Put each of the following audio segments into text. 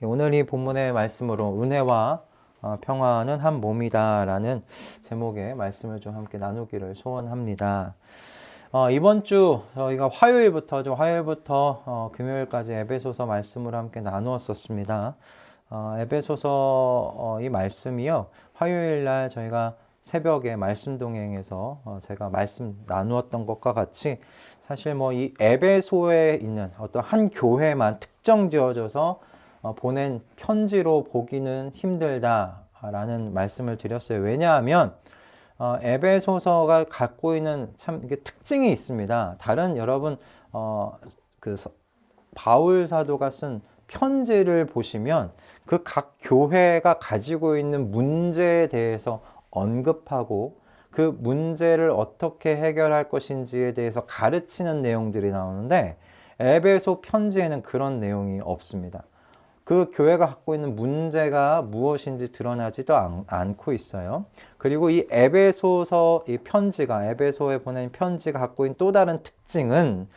오늘 이 본문의 말씀으로 은혜와 평화는 한 몸이다 라는 제목의 말씀을 좀 함께 나누기를 소원합니다. 이번 주 저희가 화요일부터 금요일까지 에베소서 말씀을 함께 나누었었습니다. 에베소서 이 말씀이요, 화요일 날 저희가 새벽에 말씀 동행에서 제가 말씀 나누었던 것과 같이 사실 뭐 이 에베소에 있는 어떤 한 교회만 특정 지어져서 보낸 편지로 보기는 힘들다라는 말씀을 드렸어요. 왜냐하면 에베소서가 갖고 있는 참 이게 특징이 있습니다. 다른 여러분 바울 사도가 쓴 편지를 보시면 그 각 교회가 가지고 있는 문제에 대해서 언급하고 그 문제를 어떻게 해결할 것인지에 대해서 가르치는 내용들이 나오는데, 에베소 편지에는 그런 내용이 없습니다. 그 교회가 갖고 있는 문제가 무엇인지 드러나지도 않고 있어요. 그리고 이 에베소서 이 편지가, 에베소에 보낸 편지가 갖고 있는 또 다른 특징은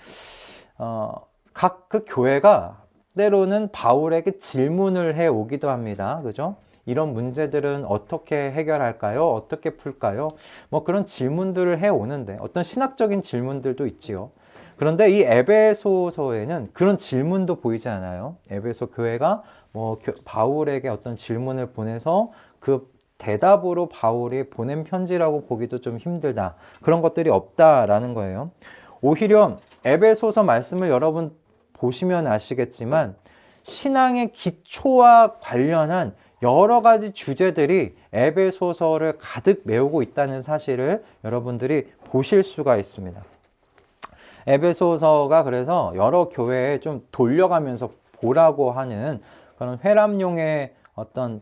각 그 교회가 때로는 바울에게 질문을 해 오기도 합니다. 그죠? 이런 문제들은 어떻게 해결할까요? 어떻게 풀까요? 뭐 그런 질문들을 해 오는데, 어떤 신학적인 질문들도 있지요. 그런데 이 에베소서에는 그런 질문도 보이지 않아요. 에베소 교회가 바울에게 어떤 질문을 보내서 그 대답으로 바울이 보낸 편지라고 보기도 좀 힘들다. 그런 것들이 없다라는 거예요. 오히려 에베소서 말씀을 여러분 보시면 아시겠지만 신앙의 기초와 관련한 여러 가지 주제들이 에베소서를 가득 메우고 있다는 사실을 여러분들이 보실 수가 있습니다. 에베소서가 그래서 여러 교회에 좀 돌려가면서 보라고 하는 그런 회람용의 어떤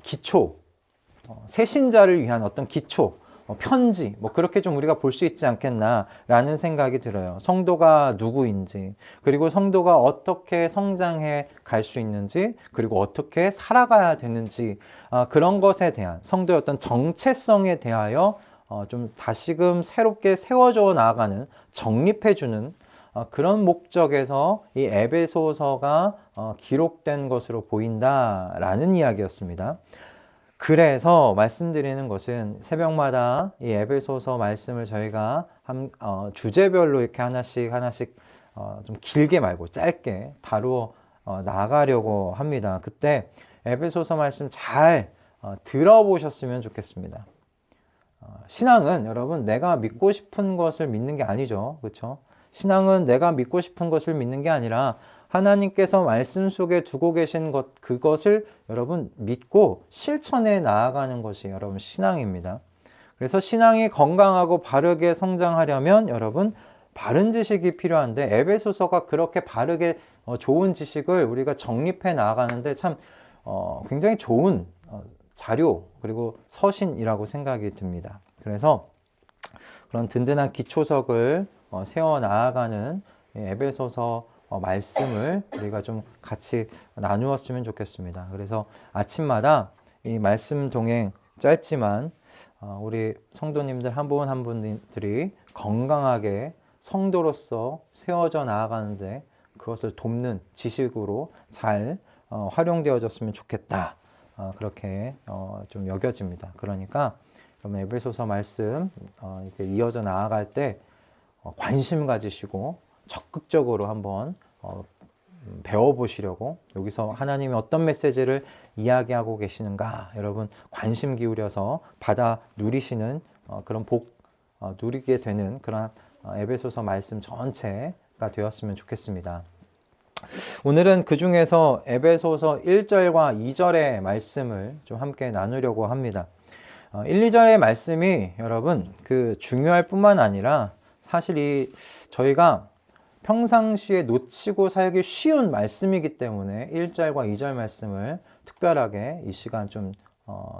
기초, 새신자를 위한 어떤 기초, 편지, 뭐 그렇게 좀 우리가 볼 수 있지 않겠나라는 생각이 들어요. 성도가 누구인지, 그리고 성도가 어떻게 성장해 갈 수 있는지, 그리고 어떻게 살아가야 되는지, 그런 것에 대한 성도의 어떤 정체성에 대하여 좀 다시금 새롭게 세워져 나아가는, 정립해주는 그런 목적에서 이 에베소서가 기록된 것으로 보인다라는 이야기였습니다. 그래서 말씀드리는 것은 새벽마다 이 에베소서 말씀을 저희가 주제별로 이렇게 하나씩 좀 길게 말고 짧게 다루어 나가려고 합니다. 그때 에베소서 말씀 잘 들어보셨으면 좋겠습니다. 신앙은 여러분 내가 믿고 싶은 것을 믿는 게 아니죠. 그렇죠? 신앙은 내가 믿고 싶은 것을 믿는 게 아니라 하나님께서 말씀 속에 두고 계신 것, 그것을 여러분 믿고 실천해 나아가는 것이 여러분 신앙입니다. 그래서 신앙이 건강하고 바르게 성장하려면 여러분 바른 지식이 필요한데, 에베소서가 그렇게 바르게 좋은 지식을 우리가 정립해 나아가는데 참 굉장히 좋은 자료, 그리고 서신이라고 생각이 듭니다. 그래서 그런 든든한 기초석을 세워 나아가는 에베소서 말씀을 우리가 좀 같이 나누었으면 좋겠습니다. 그래서 아침마다 이 말씀 동행 짧지만 우리 성도님들 한 분 한 분들이 건강하게 성도로서 세워져 나아가는데 그것을 돕는 지식으로 잘 활용되어졌으면 좋겠다. 그렇게 좀 여겨집니다. 그러니까 에베소서 말씀 이렇게 이어져 나아갈 때 관심 가지시고 적극적으로 한번 배워보시려고, 여기서 하나님이 어떤 메시지를 이야기하고 계시는가 여러분 관심 기울여서 받아 누리시는 그런 복 누리게 되는 그런 에베소서 말씀 전체가 되었으면 좋겠습니다. 오늘은 그 중에서 에베소서 1절과 2절의 말씀을 좀 함께 나누려고 합니다. 1, 2절의 말씀이 여러분 중요할 뿐만 아니라 사실 저희가 평상시에 놓치고 살기 쉬운 말씀이기 때문에 1절과 2절 말씀을 특별하게 이 시간 좀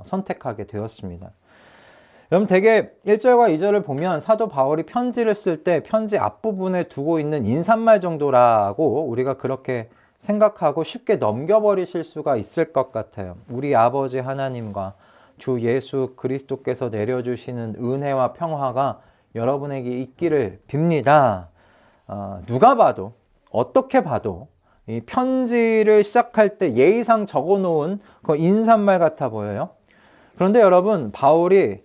선택하게 되었습니다. 여러분 되게 1절과 2절을 보면 사도 바울이 편지를 쓸 때 편지 앞부분에 두고 있는 인사말 정도라고 우리가 그렇게 생각하고 쉽게 넘겨버리실 수가 있을 것 같아요. 우리 아버지 하나님과 주 예수 그리스도께서 내려주시는 은혜와 평화가 여러분에게 있기를 빕니다. 누가 봐도, 어떻게 봐도 이 편지를 시작할 때 예의상 적어 놓은 그 인사말 같아 보여요. 그런데 여러분, 바울이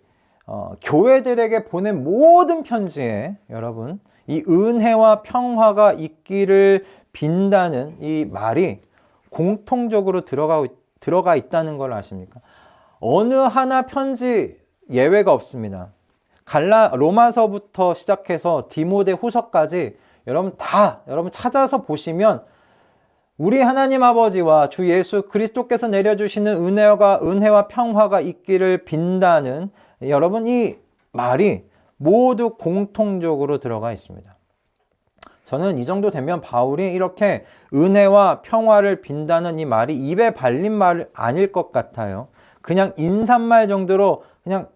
교회들에게 보낸 모든 편지에 여러분, 이 은혜와 평화가 있기를 빈다는 이 말이 공통적으로 들어가 있다는 걸 아십니까? 어느 하나 편지 예외가 없습니다. 로마서부터 시작해서 디모데 후서까지 여러분 찾아서 보시면 우리 하나님 아버지와 주 예수 그리스도께서 내려주시는 은혜와 평화가 있기를 빈다는 여러분, 이 말이 모두 공통적으로 들어가 있습니다. 저는 이 정도 되면 바울이 이렇게 은혜와 평화를 빈다는 이 말이 입에 발린 말 아닐 것 같아요. 그냥 인사말 정도로 그냥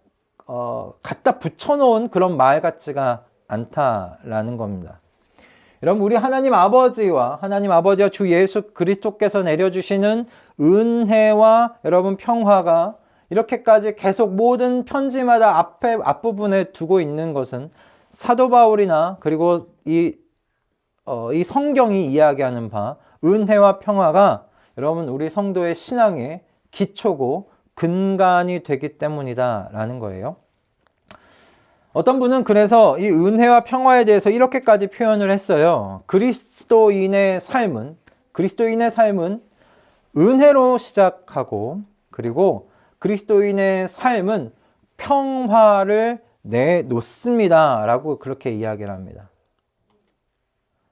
갖다 붙여놓은 그런 말 같지가 않다라는 겁니다. 여러분, 우리 하나님 아버지와 주 예수 그리스도께서 내려주시는 은혜와 여러분 평화가 이렇게까지 계속 모든 편지마다 앞부분에 두고 있는 것은 사도 바울이나 그리고 이 성경이 이야기하는 바 은혜와 평화가 여러분 우리 성도의 신앙의 기초고 근간이 되기 때문이다라는 거예요. 어떤 분은 그래서 이 은혜와 평화에 대해서 이렇게까지 표현을 했어요. 그리스도인의 삶은 은혜로 시작하고, 그리고 그리스도인의 삶은 평화를 내놓습니다 라고 그렇게 이야기를 합니다.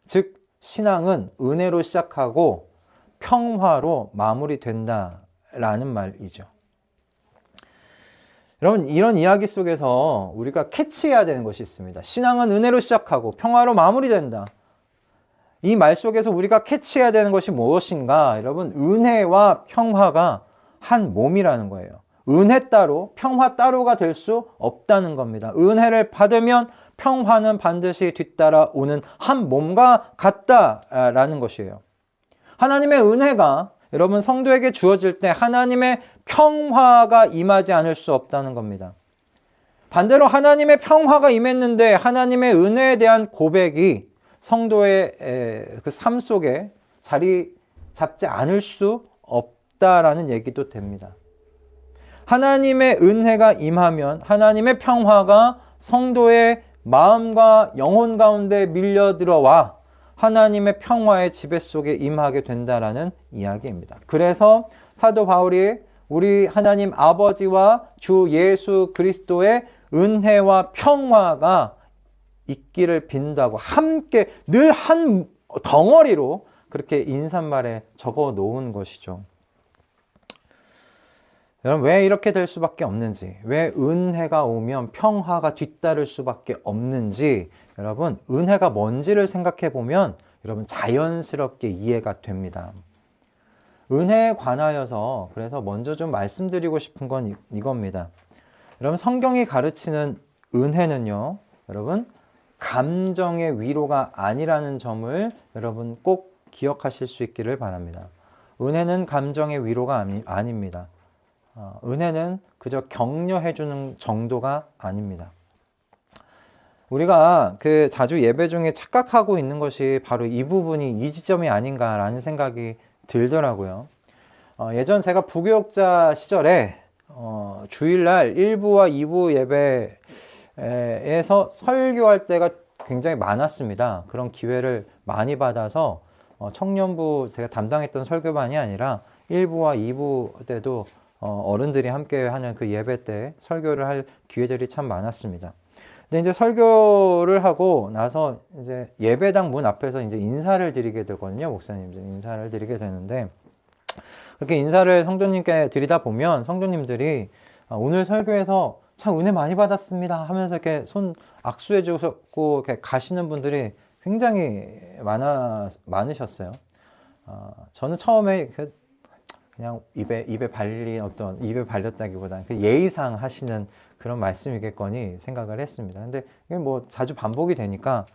즉 신앙은 은혜로 시작하고 평화로 마무리된다라는 말이죠. 여러분, 이런 이야기 속에서 우리가 캐치해야 되는 것이 있습니다. 신앙은 은혜로 시작하고 평화로 마무리된다. 이 말 속에서 우리가 캐치해야 되는 것이 무엇인가? 여러분, 은혜와 평화가 한 몸이라는 거예요. 은혜 따로, 평화 따로가 될 수 없다는 겁니다. 은혜를 받으면 평화는 반드시 뒤따라 오는 한 몸과 같다라는 것이에요. 하나님의 은혜가 여러분 성도에게 주어질 때 하나님의 평화가 임하지 않을 수 없다는 겁니다. 반대로 하나님의 평화가 임했는데 하나님의 은혜에 대한 고백이 성도의 그 삶 속에 자리 잡지 않을 수 없다라는 얘기도 됩니다. 하나님의 은혜가 임하면 하나님의 평화가 성도의 마음과 영혼 가운데 밀려 들어와 하나님의 평화의 지배 속에 임하게 된다라는 이야기입니다. 그래서 사도 바울이 우리 하나님 아버지와 주 예수 그리스도의 은혜와 평화가 있기를 빈다고 함께 늘 한 덩어리로 그렇게 인사말에 적어 놓은 것이죠. 여러분, 왜 이렇게 될 수밖에 없는지, 왜 은혜가 오면 평화가 뒤따를 수밖에 없는지, 여러분, 은혜가 뭔지를 생각해 보면 여러분 자연스럽게 이해가 됩니다. 은혜에 관하여서 그래서 먼저 좀 말씀드리고 싶은 건 이겁니다. 여러분, 성경이 가르치는 은혜는요, 여러분, 감정의 위로가 아니라는 점을 여러분 꼭 기억하실 수 있기를 바랍니다. 은혜는 감정의 위로가 아닙니다. 은혜는 그저 격려해주는 정도가 아닙니다. 우리가 자주 예배 중에 착각하고 있는 것이 바로 이 부분이 이 지점이 아닌가라는 생각이 들더라고요. 예전 제가 부교육자 시절에 주일날 1부와 2부 예배에서 설교할 때가 굉장히 많았습니다. 그런 기회를 많이 받아서 청년부 제가 담당했던 설교반이 아니라 1부와 2부 때도 어른들이 함께 하는 그 예배 때 설교를 할 기회들이 참 많았습니다. 근데 이제 설교를 하고 나서 이제 예배당 문 앞에서 이제 인사를 드리게 되거든요. 목사님 이제 인사를 드리게 되는데, 그렇게 인사를 성도님께 드리다 보면 성도님들이 오늘 설교에서 참 은혜 많이 받았습니다 하면서 이렇게 손 악수해 주셨고 이렇게 가시는 분들이 굉장히 많으셨어요. 저는 처음에 그냥 입에 발렸다기보다는 그 예의상 하시는 그런 말씀이겠거니 생각을 했습니다. 근데 이게 뭐 자주 반복이 되니까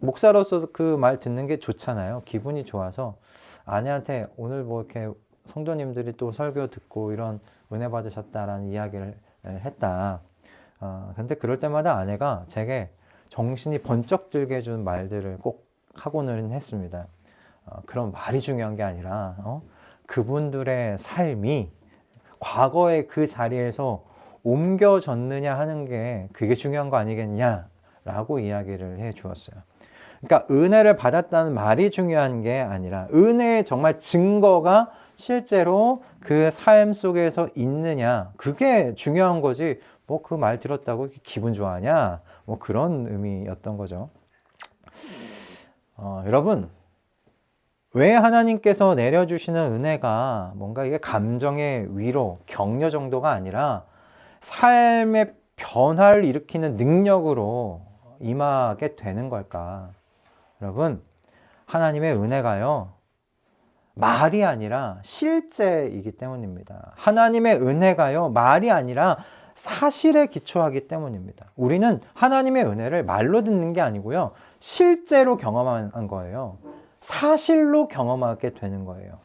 목사로서 그 말 듣는 게 좋잖아요. 기분이 좋아서 아내한테 오늘 뭐 이렇게 성도님들이 또 설교 듣고 이런 은혜 받으셨다라는 이야기를 했다. 근데 그럴 때마다 아내가 제게 정신이 번쩍 들게 해준 말들을 꼭 하고는 했습니다. 그런 말이 중요한 게 아니라 그분들의 삶이 과거의 그 자리에서 옮겨졌느냐 하는 게 그게 중요한 거 아니겠냐라고 이야기를 해 주었어요. 그러니까 은혜를 받았다는 말이 중요한 게 아니라 은혜의 정말 증거가 실제로 그 삶 속에서 있느냐, 그게 중요한 거지. 뭐 그 말 들었다고 기분 좋아하냐, 뭐 그런 의미였던 거죠. 여러분, 왜 하나님께서 내려주시는 은혜가 뭔가 이게 감정의 위로, 격려 정도가 아니라 삶의 변화를 일으키는 능력으로 임하게 되는 걸까? 여러분, 하나님의 은혜가요, 말이 아니라 실제이기 때문입니다. 하나님의 은혜가요, 말이 아니라 사실에 기초하기 때문입니다. 우리는 하나님의 은혜를 말로 듣는 게 아니고요, 실제로 경험한 거예요. 사실로 경험하게 되는 거예요.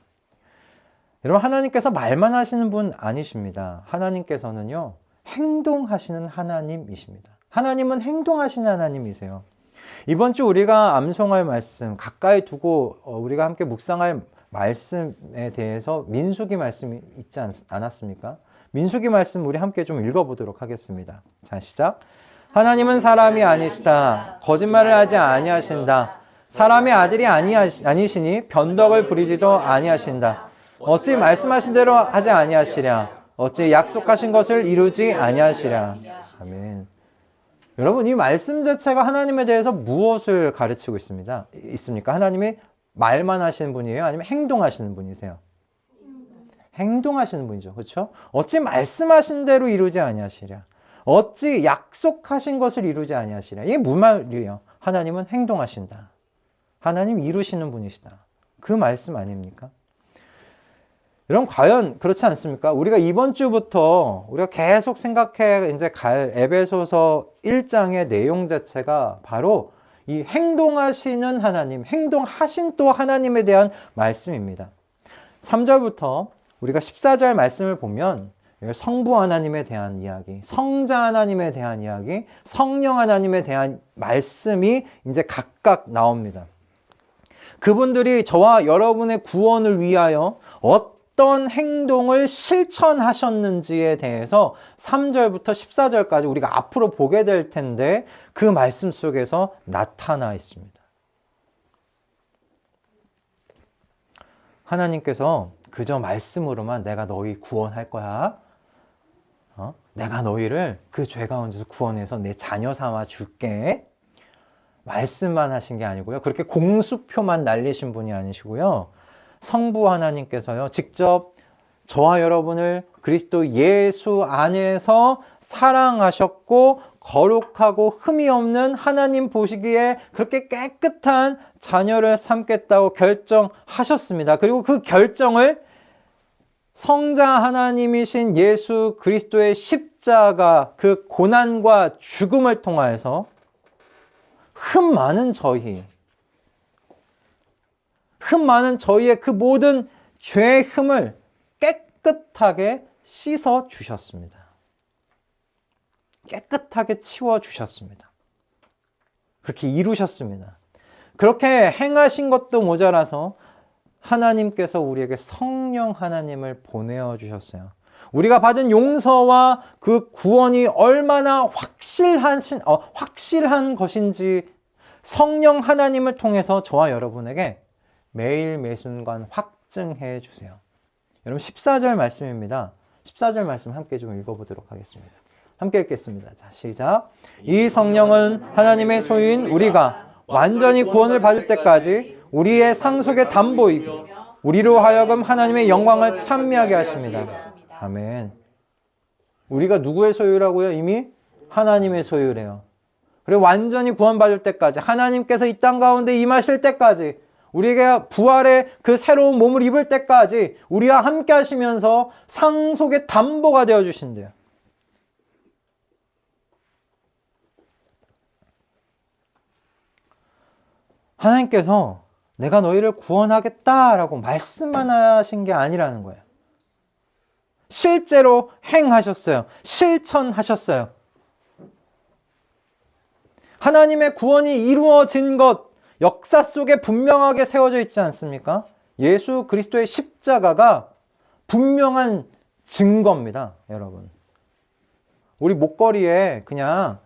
여러분, 하나님께서 말만 하시는 분 아니십니다. 하나님께서는요, 행동하시는 하나님이십니다. 하나님은 행동하시는 하나님이세요. 이번 주 우리가 암송할 말씀, 가까이 두고 우리가 함께 묵상할 말씀에 대해서 민수기 말씀이 있지 않았습니까? 민수기 말씀 우리 함께 좀 읽어보도록 하겠습니다. 자, 시작. 하나님은 사람이 아니시다. 거짓말을 하지 아니하신다. 사람의 아들이 아니시니 변덕을 부리지도 아니하신다. 어찌 말씀하신 대로 하지 아니하시랴. 어찌 약속하신 것을 이루지 아니하시랴. 아멘. 여러분, 이 말씀 자체가 하나님에 대해서 무엇을 가르치고 있습니까? 하나님이 말만 하시는 분이에요? 아니면 행동하시는 분이세요? 행동하시는 분이죠. 그렇죠? 어찌 말씀하신 대로 이루지 아니하시랴. 어찌 약속하신 것을 이루지 아니하시랴. 이게 무슨 말이에요? 하나님은 행동하신다. 하나님 이루시는 분이시다. 그 말씀 아닙니까? 여러분, 과연 그렇지 않습니까? 우리가 이번 주부터 우리가 계속 생각해 이제 갈 에베소서 1장의 내용 자체가 바로 이 행동하시는 하나님, 행동하신 또 하나님에 대한 말씀입니다. 3절부터 우리가 14절 말씀을 보면 성부 하나님에 대한 이야기, 성자 하나님에 대한 이야기, 성령 하나님에 대한 말씀이 이제 각각 나옵니다. 그분들이 저와 여러분의 구원을 위하여 어떤 행동을 실천하셨는지에 대해서 3절부터 14절까지 우리가 앞으로 보게 될 텐데 그 말씀 속에서 나타나 있습니다. 하나님께서 그저 말씀으로만 내가 너희 구원할 거야. 내가 너희를 그 죄 가운데서 구원해서 내 자녀 삼아 줄게. 말씀만 하신 게 아니고요. 그렇게 공수표만 날리신 분이 아니시고요. 성부 하나님께서요, 직접 저와 여러분을 그리스도 예수 안에서 사랑하셨고 거룩하고 흠이 없는 하나님 보시기에 그렇게 깨끗한 자녀를 삼겠다고 결정하셨습니다. 그리고 그 결정을 성자 하나님이신 예수 그리스도의 십자가 그 고난과 죽음을 통하여서 흠 많은 저희의 그 모든 죄의 흠을 깨끗하게 씻어 주셨습니다. 깨끗하게 치워 주셨습니다. 그렇게 이루셨습니다. 그렇게 행하신 것도 모자라서 하나님께서 우리에게 성령 하나님을 보내어 주셨어요. 우리가 받은 용서와 그 구원이 얼마나 확실한 것인지 성령 하나님을 통해서 저와 여러분에게 매일 매순간 확증해 주세요. 여러분, 14절 말씀입니다. 14절 말씀 함께 좀 읽어보도록 하겠습니다. 함께 읽겠습니다. 자, 시작. 이 성령은 하나님의 소유인 우리가 완전히 구원을 받을 때까지 우리의 상속의 담보이고 우리로 하여금 하나님의 영광을 찬미하게 하십니다. 아멘. 우리가 누구의 소유라고요? 이미 하나님의 소유래요. 그리고 완전히 구원받을 때까지, 하나님께서 이 땅 가운데 임하실 때까지, 우리가 부활의 그 새로운 몸을 입을 때까지 우리와 함께 하시면서 상속의 담보가 되어 주신대요. 하나님께서 내가 너희를 구원하겠다라고 말씀만 하신 게 아니라는 거예요. 실제로 행하셨어요. 실천하셨어요. 하나님의 구원이 이루어진 것, 역사 속에 분명하게 세워져 있지 않습니까? 예수 그리스도의 십자가가 분명한 증거입니다, 여러분. 우리 목걸이에 그냥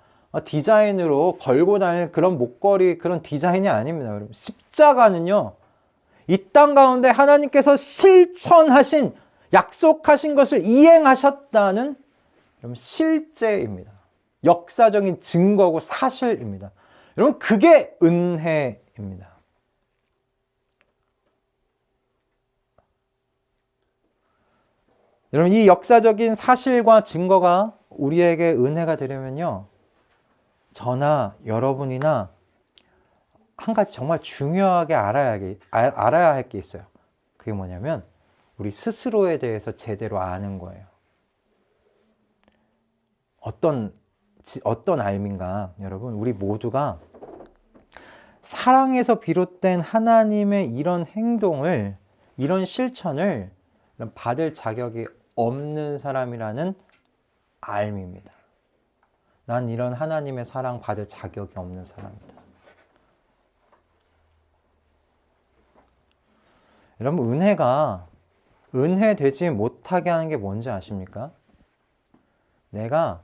디자인으로 걸고 다닐 그런 목걸이, 그런 디자인이 아닙니다, 여러분. 십자가는요, 이 땅 가운데 하나님께서 실천하신, 약속하신 것을 이행하셨다는 여러분 실제입니다. 역사적인 증거고 사실입니다. 여러분, 그게 은혜입니다. 여러분, 이 역사적인 사실과 증거가 우리에게 은혜가 되려면요, 저나 여러분이나 한 가지 정말 중요하게 알아야 할 게 있어요. 그게 뭐냐면 우리 스스로에 대해서 제대로 아는 거예요. 어떤 알민가, 여러분, 우리 모두가 사랑에서 비롯된 하나님의 이런 행동을, 이런 실천을 받을 자격이 없는 사람이라는 알미입니다. 난 이런 하나님의 사랑 받을 자격이 없는 사람이다. 여러분, 은혜가 은혜되지 못하게 하는 게 뭔지 아십니까? 내가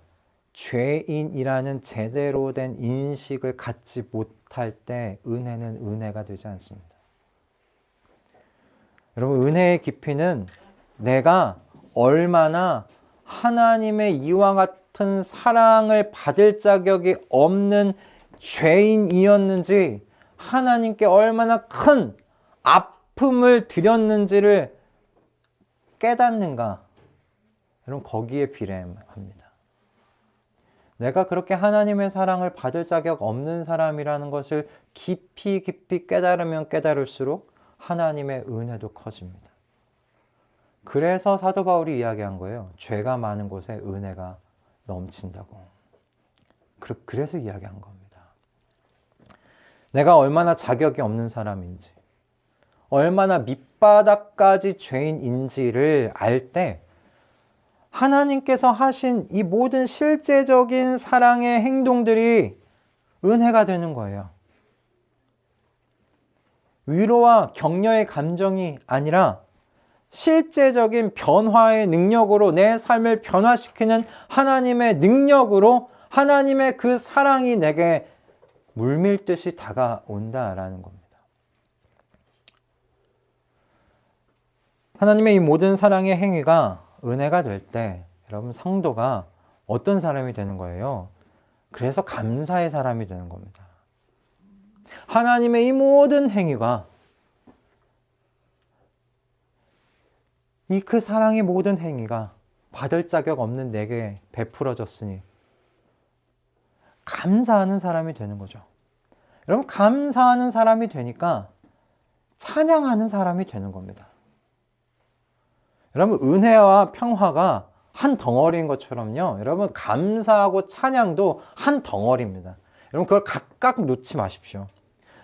죄인이라는 제대로 된 인식을 갖지 못할 때 은혜는 은혜가 되지 않습니다. 여러분, 은혜의 깊이는 내가 얼마나 하나님의 이와 같은 사랑을 받을 자격이 없는 죄인이었는지, 하나님께 얼마나 큰 아픔을 드렸는지를 깨닫는가, 여러분, 거기에 비례합니다. 내가 그렇게 하나님의 사랑을 받을 자격 없는 사람이라는 것을 깊이 깨달으면 깨달을수록 하나님의 은혜도 커집니다. 그래서 사도 바울이 이야기한 거예요. 죄가 많은 곳에 은혜가 넘친다고. 그래서 이야기한 겁니다. 내가 얼마나 자격이 없는 사람인지, 얼마나 밑바닥까지 죄인인지를 알 때 하나님께서 하신 이 모든 실제적인 사랑의 행동들이 은혜가 되는 거예요. 위로와 격려의 감정이 아니라 실제적인 변화의 능력으로, 내 삶을 변화시키는 하나님의 능력으로 하나님의 그 사랑이 내게 물밀듯이 다가온다라는 겁니다. 하나님의 이 모든 사랑의 행위가 은혜가 될 때 여러분, 성도가 어떤 사람이 되는 거예요? 그래서 감사의 사람이 되는 겁니다. 하나님의 이 모든 행위가, 그 사랑의 모든 행위가 받을 자격 없는 내게 베풀어졌으니 감사하는 사람이 되는 거죠. 여러분, 감사하는 사람이 되니까 찬양하는 사람이 되는 겁니다. 여러분, 은혜와 평화가 한 덩어리인 것처럼요, 여러분, 감사하고 찬양도 한 덩어리입니다. 여러분, 그걸 각각 놓지 마십시오.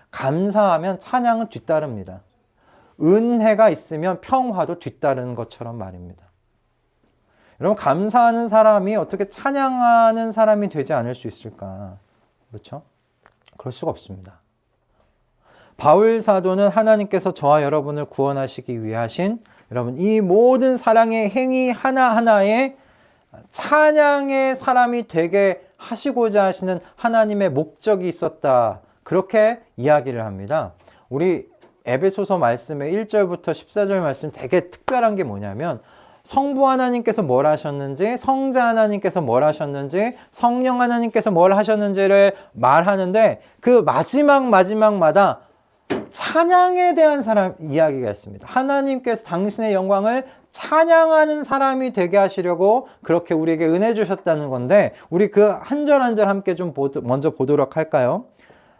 감사하면 찬양은 뒤따릅니다. 은혜가 있으면 평화도 뒤따르는 것처럼 말입니다. 여러분, 감사하는 사람이 어떻게 찬양하는 사람이 되지 않을 수 있을까? 그렇죠? 그럴 수가 없습니다. 바울 사도는 하나님께서 저와 여러분을 구원하시기 위해 하신 여러분, 이 모든 사랑의 행위 하나하나에 찬양의 사람이 되게 하시고자 하시는 하나님의 목적이 있었다, 그렇게 이야기를 합니다. 우리 에베소서 말씀의 1절부터 14절 말씀 되게 특별한 게 뭐냐면, 성부 하나님께서 뭘 하셨는지, 성자 하나님께서 뭘 하셨는지, 성령 하나님께서 뭘 하셨는지를 말하는데, 그 마지막마다 찬양에 대한 이야기가 있습니다. 하나님께서 당신의 영광을 찬양하는 사람이 되게 하시려고 그렇게 우리에게 은혜 주셨다는 건데, 우리 그 한 절 한 절 함께 좀 먼저 보도록 할까요?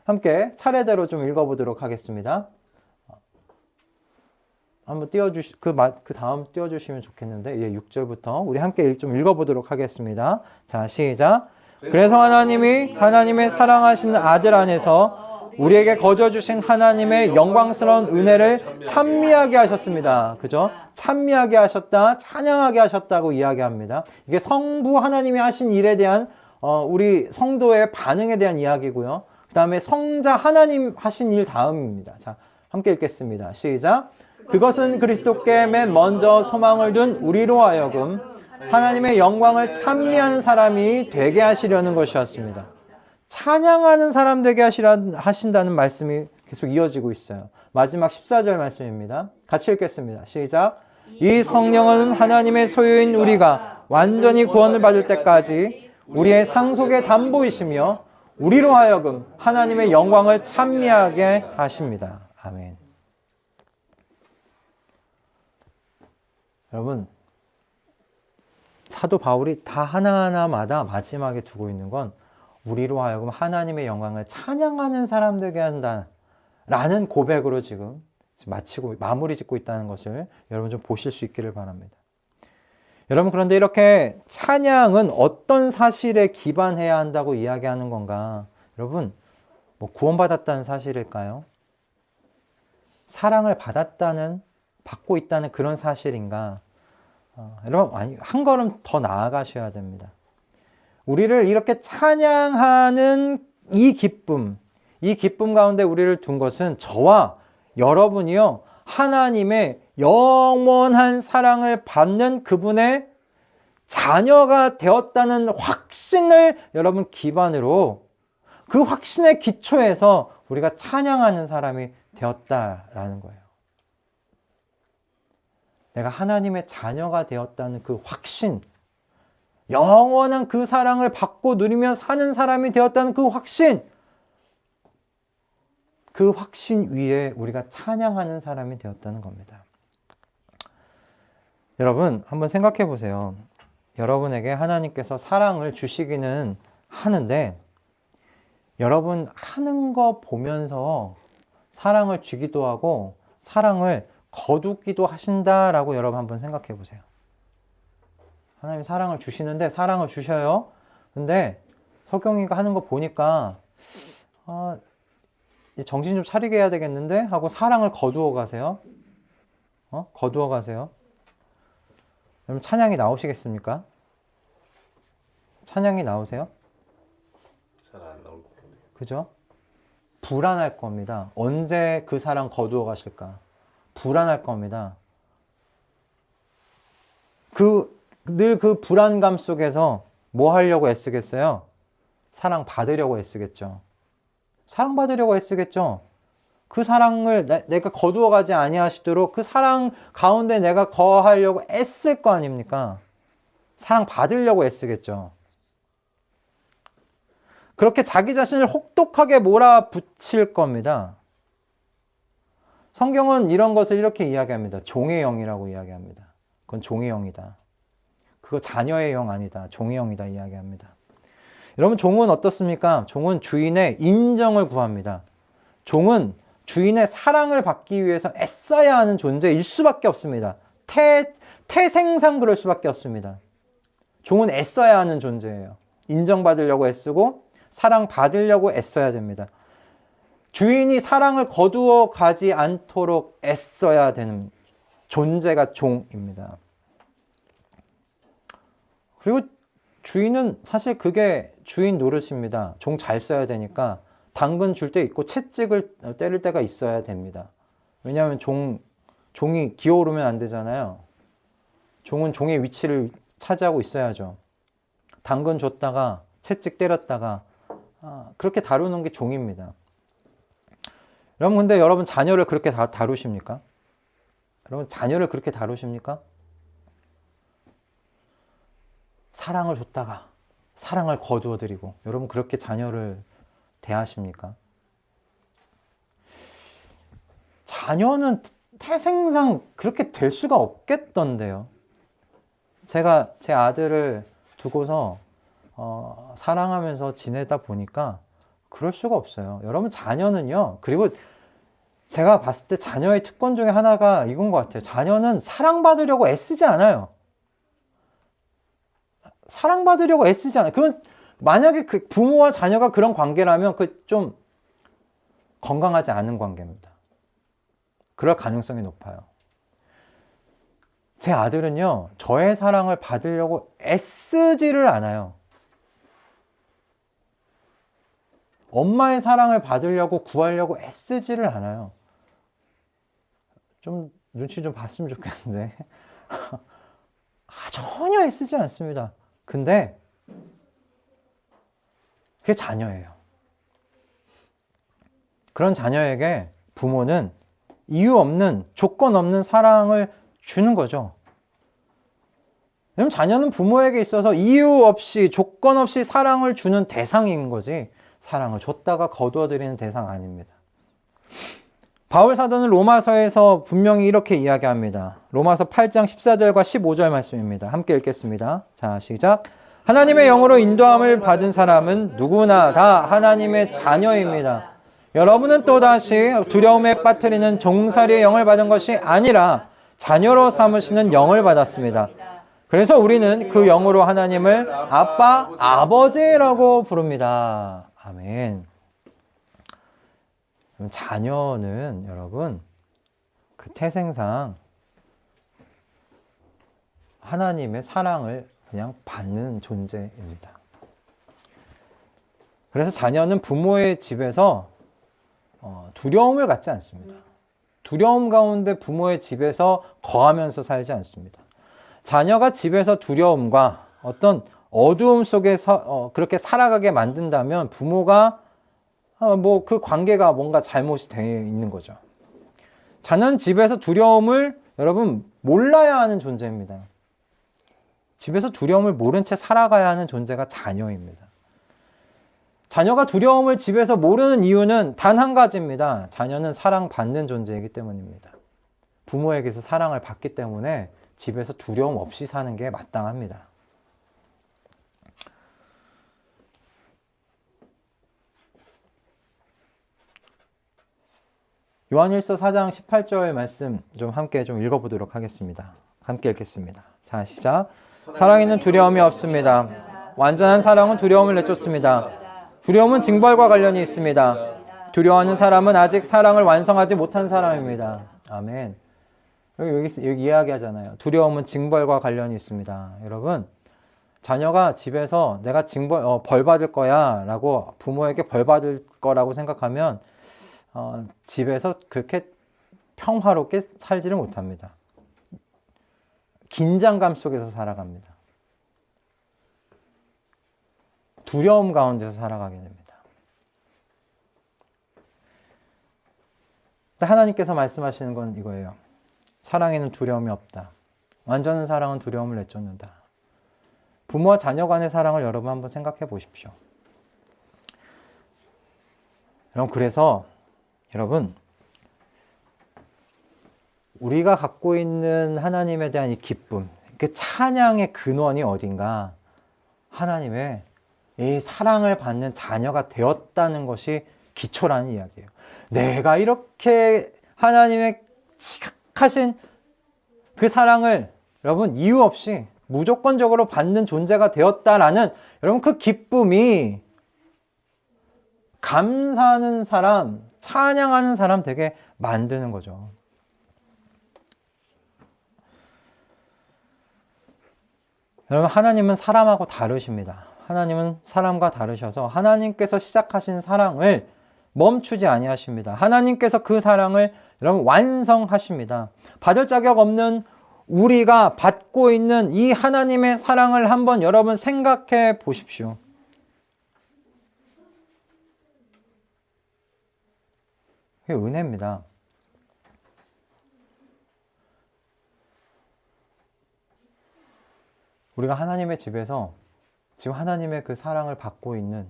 함께 차례대로 좀 읽어보도록 하겠습니다. 한번 그 다음 띄워주시면 좋겠는데, 6절부터 우리 함께 좀 읽어보도록 하겠습니다. 자, 시작. 그래서 하나님이 하나님의 사랑하시는 아들 안에서 우리에게 거저주신 하나님의 영광스러운 은혜를 찬미하게 하셨습니다. 그죠? 찬미하게 하셨다, 찬양하게 하셨다고 이야기합니다. 이게 성부 하나님이 하신 일에 대한 우리 성도의 반응에 대한 이야기고요. 그 다음에 성자 하나님 하신 일 다음입니다. 자, 함께 읽겠습니다. 시작. 그것은 그리스도께 맨 먼저 소망을 둔 우리로 하여금 하나님의 영광을 찬미하는 사람이 되게 하시려는 것이었습니다. 찬양하는 사람 되게 하신다는 말씀이 계속 이어지고 있어요. 마지막 14절 말씀입니다. 같이 읽겠습니다. 시작. 이 성령은 하나님의 소유인 우리가 완전히 구원을 받을 때까지 우리의 상속의 담보이시며 우리로 하여금 하나님의 영광을 찬미하게 하십니다. 아멘. 여러분, 사도 바울이 다 하나하나마다 마지막에 두고 있는 건 우리로 하여금 하나님의 영광을 찬양하는 사람 되게 한다라는 고백으로 지금 마무리 짓고 있다는 것을 여러분 좀 보실 수 있기를 바랍니다. 여러분, 그런데 이렇게 찬양은 어떤 사실에 기반해야 한다고 이야기하는 건가? 여러분, 뭐 구원받았다는 사실일까요? 사랑을 받고 있다는 그런 사실인가? 여러분, 아니, 한 걸음 더 나아가셔야 됩니다. 우리를 이렇게 찬양하는 이 기쁨 가운데 우리를 둔 것은 저와 여러분이요, 하나님의 영원한 사랑을 받는 그분의 자녀가 되었다는 확신을 여러분 기반으로, 그 확신의 기초에서 우리가 찬양하는 사람이 되었다라는 거예요. 내가 하나님의 자녀가 되었다는 그 확신, 영원한 그 사랑을 받고 누리며 사는 사람이 되었다는 그 확신 위에 우리가 찬양하는 사람이 되었다는 겁니다. 여러분, 한번 생각해 보세요. 여러분에게 하나님께서 사랑을 주시기는 하는데, 여러분 하는 거 보면서 사랑을 주기도 하고 사랑을 거두기도 하신다라고 여러분 한번 생각해 보세요. 하나님이 사랑을 주시는데, 사랑을 주셔요. 근데 석영이가 하는 거 보니까 정신 좀 차리게 해야 되겠는데 하고 사랑을 거두어 가세요. 거두어 가세요. 여러분, 찬양이 나오시겠습니까? 찬양이 나오세요? 잘 안 나올 것 같아요. 그죠? 불안할 겁니다. 언제 그 사랑 거두어 가실까? 불안할 겁니다. 늘 그 불안감 속에서 뭐 하려고 애쓰겠어요? 사랑 받으려고 애쓰겠죠. 사랑 받으려고 애쓰겠죠. 그 사랑을 내가 거두어 가지 아니하시도록 그 사랑 가운데 내가 거하려고 애쓸 거 아닙니까? 사랑 받으려고 애쓰겠죠. 그렇게 자기 자신을 혹독하게 몰아붙일 겁니다. 성경은 이런 것을 이렇게 이야기합니다. 종의 영이라고 이야기합니다. 그건 종의 영이다. 그거 자녀의 영 아니다. 종의 영이다 이야기합니다. 여러분, 종은 어떻습니까? 종은 주인의 인정을 구합니다. 종은 주인의 사랑을 받기 위해서 애써야 하는 존재일 수밖에 없습니다. 태생상 그럴 수밖에 없습니다. 종은 애써야 하는 존재예요. 인정받으려고 애쓰고 사랑받으려고 애써야 됩니다. 주인이 사랑을 거두어 가지 않도록 애써야 되는 존재가 종입니다. 그리고 주인은 사실 그게 주인 노릇입니다. 종 잘 써야 되니까 당근 줄 때 있고 채찍을 때릴 때가 있어야 됩니다. 왜냐하면 종이 기어오르면 안 되잖아요. 종은 종의 위치를 차지하고 있어야죠. 당근 줬다가 채찍 때렸다가 그렇게 다루는 게 종입니다. 여러분, 근데 여러분 자녀를 그렇게 다루십니까? 여러분 자녀를 그렇게 다루십니까? 사랑을 줬다가 사랑을 거두어 드리고, 여러분 그렇게 자녀를 대하십니까? 자녀는 태생상 그렇게 될 수가 없겠던데요. 제가 제 아들을 두고서 사랑하면서 지내다 보니까 그럴 수가 없어요. 여러분, 자녀는요, 그리고 제가 봤을 때 자녀의 특권 중에 하나가 이건 것 같아요. 자녀는 사랑받으려고 애쓰지 않아요. 사랑받으려고 애쓰지 않아요. 그건 만약에 그 부모와 자녀가 그런 관계라면 그 좀 건강하지 않은 관계입니다. 그럴 가능성이 높아요. 제 아들은요, 저의 사랑을 받으려고 애쓰지를 않아요. 엄마의 사랑을 받으려고 구하려고 애쓰지를 않아요. 좀 눈치 좀 봤으면 좋겠는데 전혀 애쓰지 않습니다. 근데 그게 자녀예요. 그런 자녀에게 부모는 이유 없는, 조건 없는 사랑을 주는 거죠. 왜냐면 자녀는 부모에게 있어서 이유 없이, 조건 없이 사랑을 주는 대상인 거지, 사랑을 줬다가 거두어들이는 대상 아닙니다. 바울 사도는 로마서에서 분명히 이렇게 이야기합니다. 로마서 8장 14절과 15절 말씀입니다. 함께 읽겠습니다. 자, 시작. 하나님의 영으로 인도함을 받은 사람은 누구나 다 하나님의 자녀입니다. 여러분은 또다시 두려움에 빠뜨리는 종살이의 영을 받은 것이 아니라 자녀로 삼으시는 영을 받았습니다. 그래서 우리는 그 영으로 하나님을 아빠, 아버지라고 부릅니다. 아멘. 자녀는 여러분 그 태생상 하나님의 사랑을 그냥 받는 존재입니다. 그래서 자녀는 부모의 집에서 두려움을 갖지 않습니다. 두려움 가운데 부모의 집에서 거하면서 살지 않습니다. 자녀가 집에서 두려움과 어떤 어두움 속에서 그렇게 살아가게 만든다면 부모가 그 관계가 뭔가 잘못이 되어 있는 거죠. 자녀는 집에서 두려움을 여러분 몰라야 하는 존재입니다. 집에서 두려움을 모른 채 살아가야 하는 존재가 자녀입니다. 자녀가 두려움을 집에서 모르는 이유는 단 한 가지입니다. 자녀는 사랑받는 존재이기 때문입니다. 부모에게서 사랑을 받기 때문에 집에서 두려움 없이 사는 게 마땅합니다. 요한일서 4장 18절 말씀 좀 함께 읽어보도록 하겠습니다. 함께 읽겠습니다. 자, 시작. 사랑에는 두려움이 없습니다. 완전한 사랑은 두려움을 내쫓습니다. 두려움은 징벌과 관련이 있습니다. 두려워하는 사람은 아직 사랑을 완성하지 못한 사람입니다. 아멘. 여기 이야기하잖아요. 두려움은 징벌과 관련이 있습니다. 여러분, 자녀가 집에서 내가 벌 받을 거야 라고 부모에게 벌 받을 거라고 생각하면 집에서 그렇게 평화롭게 살지를 못합니다. 긴장감 속에서 살아갑니다. 두려움 가운데서 살아가게 됩니다. 하나님께서 말씀하시는 건 이거예요. 사랑에는 두려움이 없다. 완전한 사랑은 두려움을 내쫓는다. 부모와 자녀 간의 사랑을 여러분 한번 생각해 보십시오. 그래서 여러분, 우리가 갖고 있는 하나님에 대한 이 기쁨, 그 찬양의 근원이 어딘가? 하나님의 이 사랑을 받는 자녀가 되었다는 것이 기초라는 이야기예요. 내가 이렇게 하나님의 지극하신 그 사랑을 여러분 이유 없이 무조건적으로 받는 존재가 되었다라는 여러분 그 기쁨이 감사하는 사람, 찬양하는 사람 되게 만드는 거죠. 여러분, 하나님은 사람하고 다르십니다. 하나님은 사람과 다르셔서 하나님께서 시작하신 사랑을 멈추지 아니하십니다. 하나님께서 그 사랑을 여러분 완성하십니다. 받을 자격 없는 우리가 받고 있는 이 하나님의 사랑을 한번 여러분 생각해 보십시오. 그게 은혜입니다. 우리가 하나님의 집에서 지금 하나님의 그 사랑을 받고 있는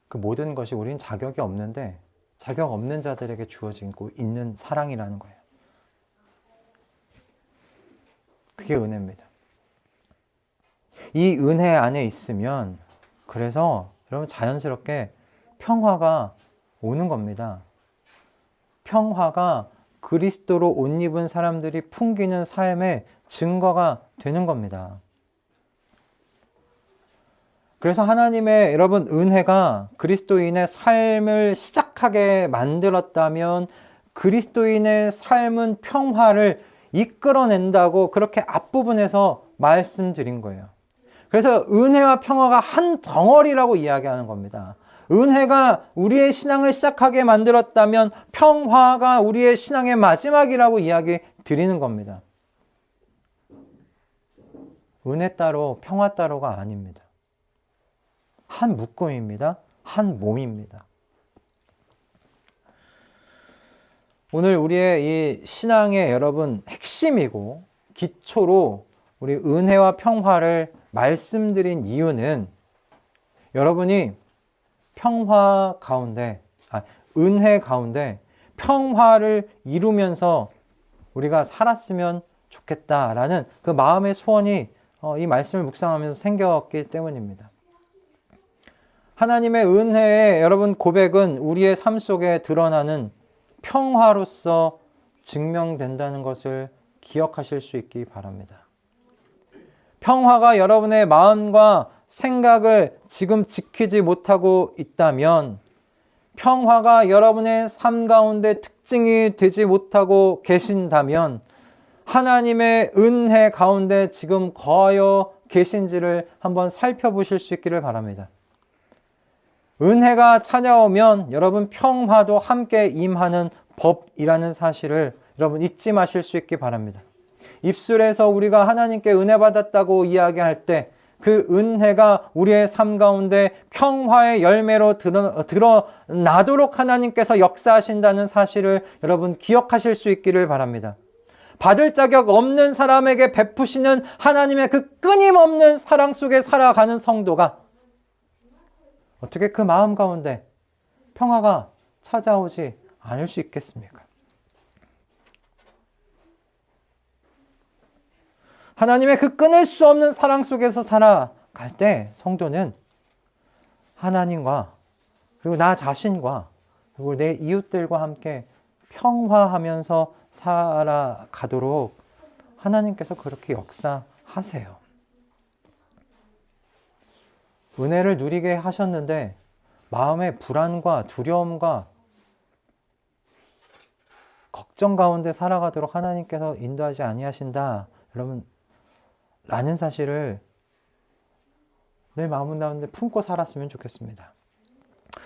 그 모든 것이 우리는 자격이 없는데 자격 없는 자들에게 주어지고 있는 사랑이라는 거예요. 그게 은혜입니다. 이 은혜 안에 있으면 그래서 여러분 자연스럽게 평화가 오는 겁니다. 평화가 그리스도로 옷 입은 사람들이 풍기는 삶의 증거가 되는 겁니다. 그래서 하나님의 여러분 은혜가 그리스도인의 삶을 시작하게 만들었다면 그리스도인의 삶은 평화를 이끌어낸다고 그렇게 앞부분에서 말씀드린 거예요. 그래서 은혜와 평화가 한 덩어리라고 이야기하는 겁니다. 은혜가 우리의 신앙을 시작하게 만들었다면 평화가 우리의 신앙의 마지막이라고 이야기 드리는 겁니다. 은혜 따로 평화 따로가 아닙니다. 한 묶음입니다. 한 몸입니다. 오늘 우리의 이 신앙의 여러분 핵심이고 기초로 우리 은혜와 평화를 말씀드린 이유는 여러분이 은혜 가운데 평화를 이루면서 우리가 살았으면 좋겠다라는 그 마음의 소원이 이 말씀을 묵상하면서 생겼기 때문입니다. 하나님의 은혜의 여러분 고백은 우리의 삶 속에 드러나는 평화로서 증명된다는 것을 기억하실 수 있기 바랍니다. 평화가 여러분의 마음과 생각을 지금 지키지 못하고 있다면, 평화가 여러분의 삶 가운데 특징이 되지 못하고 계신다면 하나님의 은혜 가운데 지금 거하여 계신지를 한번 살펴보실 수 있기를 바랍니다. 은혜가 찾아오면 여러분 평화도 함께 임하는 법이라는 사실을 여러분 잊지 마실 수 있기 바랍니다. 입술에서 우리가 하나님께 은혜 받았다고 이야기할 때 그 은혜가 우리의 삶 가운데 평화의 열매로 드러나도록 하나님께서 역사하신다는 사실을 여러분 기억하실 수 있기를 바랍니다. 받을 자격 없는 사람에게 베푸시는 하나님의 그 끊임없는 사랑 속에 살아가는 성도가 어떻게 그 마음 가운데 평화가 찾아오지 않을 수 있겠습니까? 하나님의 그 끊을 수 없는 사랑 속에서 살아갈 때 성도는 하나님과 그리고 나 자신과 그리고 내 이웃들과 함께 평화하면서 살아가도록 하나님께서 그렇게 역사하세요. 은혜를 누리게 하셨는데 마음의 불안과 두려움과 걱정 가운데 살아가도록 하나님께서 인도하지 아니하신다. 여러분, 라는 사실을 내 마음 가운데 품고 살았으면 좋겠습니다.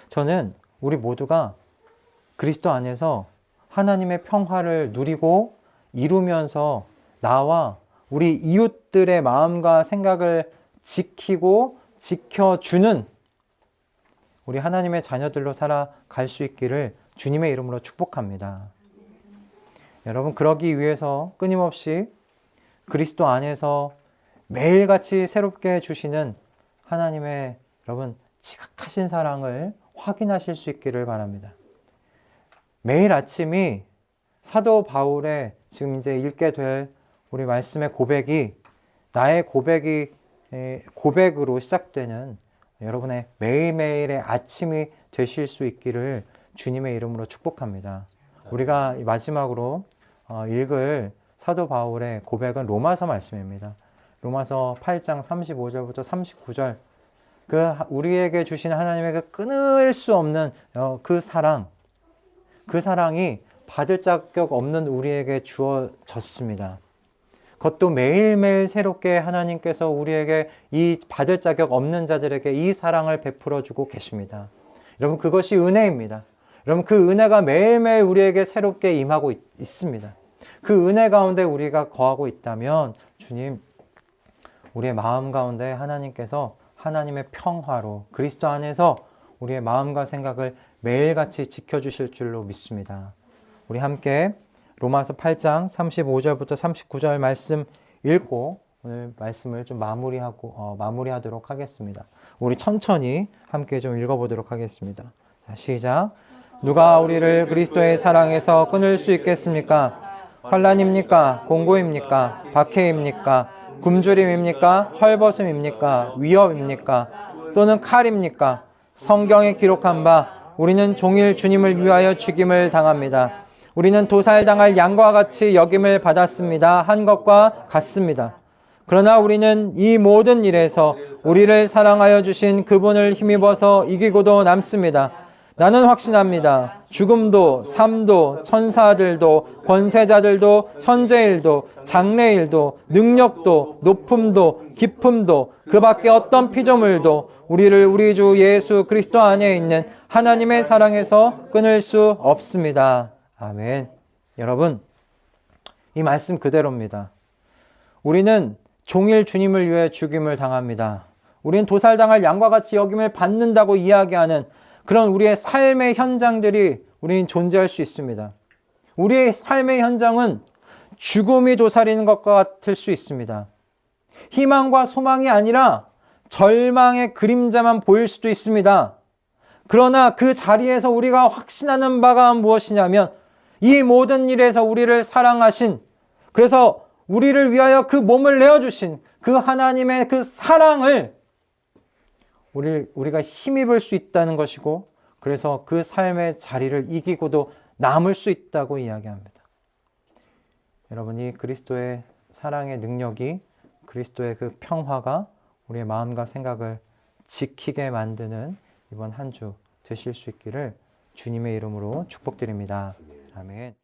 저는 우리 모두가 그리스도 안에서 하나님의 평화를 누리고 이루면서 나와 우리 이웃들의 마음과 생각을 지키고 지켜주는 우리 하나님의 자녀들로 살아갈 수 있기를 주님의 이름으로 축복합니다. 여러분, 그러기 위해서 끊임없이 그리스도 안에서 매일같이 새롭게 주시는 하나님의 여러분 지극하신 사랑을 확인하실 수 있기를 바랍니다. 매일 아침이 사도 바울의 지금 이제 읽게 될 우리 말씀의 고백이 나의 고백으로 시작되는 여러분의 매일매일의 아침이 되실 수 있기를 주님의 이름으로 축복합니다. 우리가 마지막으로 읽을 사도 바울의 고백은 로마서 말씀입니다. 로마서 8장 35절부터 39절. 그 우리에게 주신 하나님의 그 끊을 수 없는 그 사랑이 받을 자격 없는 우리에게 주어졌습니다. 그것도 매일매일 새롭게 하나님께서 우리에게 이 받을 자격 없는 자들에게 이 사랑을 베풀어 주고 계십니다. 여러분, 그것이 은혜입니다. 여러분, 그 은혜가 매일매일 우리에게 새롭게 임하고 있습니다. 그 은혜 가운데 우리가 거하고 있다면 주님, 우리의 마음 가운데 하나님께서 하나님의 평화로 그리스도 안에서 우리의 마음과 생각을 매일같이 지켜주실 줄로 믿습니다. 우리 함께 로마서 8장 35절부터 39절 말씀 읽고 오늘 말씀을 좀 마무리하도록 하겠습니다. 우리 천천히 함께 좀 읽어보도록 하겠습니다. 자, 시작. 누가 우리를 그리스도의 사랑에서 끊을 수 있겠습니까? 환난입니까? 공고입니까? 박해입니까? 굶주림입니까? 헐벗음입니까? 위협입니까? 또는 칼입니까? 성경에 기록한 바 우리는 종일 주님을 위하여 죽임을 당합니다. 우리는 도살당할 양과 같이 여김을 받았습니다. 한 것과 같습니다. 그러나 우리는 이 모든 일에서 우리를 사랑하여 주신 그분을 힘입어서 이기고도 남습니다. 나는 확신합니다. 죽음도 삶도 천사들도 권세자들도 현재일도 장래일도 능력도 높음도 깊음도 그 밖에 어떤 피조물도 우리를 우리 주 예수 그리스도 안에 있는 하나님의 사랑에서 끊을 수 없습니다. 아멘. 여러분, 이 말씀 그대로입니다. 우리는 종일 주님을 위해 죽임을 당합니다. 우리는 도살당할 양과 같이 여김을 받는다고 이야기하는 그런 우리의 삶의 현장들이 우리는 존재할 수 있습니다. 우리의 삶의 현장은 죽음이 도사리는 것과 같을 수 있습니다. 희망과 소망이 아니라 절망의 그림자만 보일 수도 있습니다. 그러나 그 자리에서 우리가 확신하는 바가 무엇이냐면 이 모든 일에서 우리를 사랑하신, 그래서 우리를 위하여 그 몸을 내어주신 그 하나님의 그 사랑을 우리가 힘입을 수 있다는 것이고, 그래서 그 삶의 자리를 이기고도 남을 수 있다고 이야기합니다. 여러분이 그리스도의 사랑의 능력이, 그리스도의 그 평화가 우리의 마음과 생각을 지키게 만드는 이번 한 주 되실 수 있기를 주님의 이름으로 축복드립니다. 아멘.